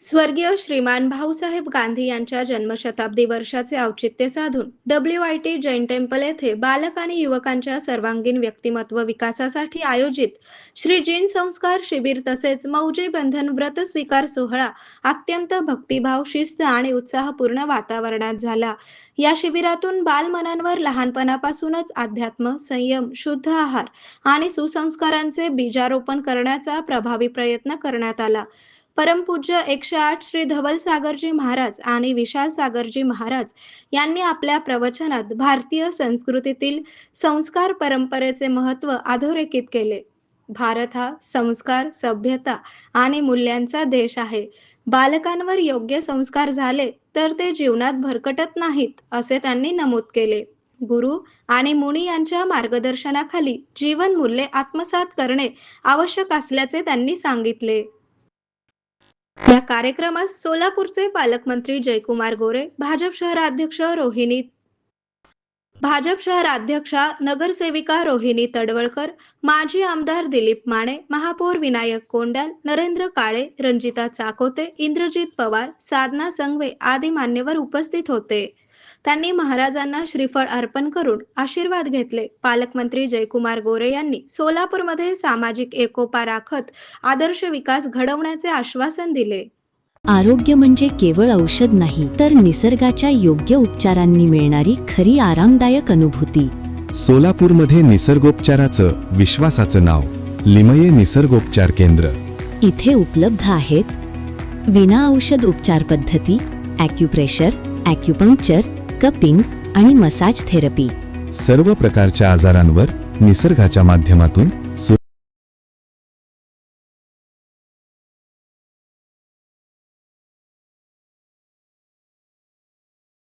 स्वर्गीय श्रीमान भाऊसाहेब गांधी यांच्या जन्मशताब्दी वर्षाचे औचित्य साधून WIT जैन टेम्पल येथे बालक आणि युवकांच्या सर्वांगीण व्यक्तिमत्व विकासासाठी आयोजित श्री जीन संस्कार शिबिर तसेच मौजे बंधन व्रत स्वीकार सोहळा अत्यंत भक्तिभाव, शिस्त आणि उत्साहपूर्ण वातावरणात झाला. या शिबिरातून बालमनांवर लहानपणापासूनच अध्यात्म, संयम, शुद्ध आहार आणि सुसंस्कारांचे बीजारोपण करण्याचा प्रभावी प्रयत्न करण्यात आला. परमपूज्य 108 श्री धवल सागरजी महाराज आणि विशाल सागरजी महाराज यांनी आपल्या प्रवचनात भारतीय संस्कृतीतील संस्कार परंपरेचे महत्त्व अधोरेखित केले. भारत हा संस्कार, सभ्यता आणि मूल्यांचा देश आहे. बालकांवर योग्य संस्कार झाले तर ते जीवनात भरकटत नाहीत, असे त्यांनी नमूद केले. गुरु आणि मुनी यांच्या मार्गदर्शनाखाली जीवन मूल्ये आत्मसात करणे आवश्यक असल्याचे त्यांनी सांगितले. या कार्यक्रमात सोलापूरचे पालकमंत्री जयकुमार गोरे, भाजप शहराध्यक्षा नगरसेविका रोहिणी तडवळकर, माजी आमदार दिलीप माने, महापौर विनायक कोंडाल, नरेंद्र काळे, रंजिता चाकोते, इंद्रजित पवार, साधना संघवे आदी मान्यवर उपस्थित होते. त्यांनी महाराजांना श्रीफळ अर्पण करून आशीर्वाद घेतले. पालकमंत्री जयकुमार गोरे यांनी सोलापूरमध्ये सामाजिक एकोपा राखत आदर्श विकास घडवण्याचे आश्वासन दिले. आरोग्य म्हणजे केवळ औषध नाही, तर निसर्गाच्या योग्य उपचारांनी मिळणारी खरी आरामदायक अनुभूती. सोलापूरमध्ये निसर्गोपचाराचं विश्वासाचं नाव लिमये निसर्गोपचार केंद्र. इथे उपलब्ध आहेत विना औषध उपचार पद्धती, ॲक्युप्रेशर, ॲक्युपंक्चर, कपिंग आणि मसाज थेरपी. सर्व प्रकारच्या आजारांवर निसर्गाच्या माध्यमातून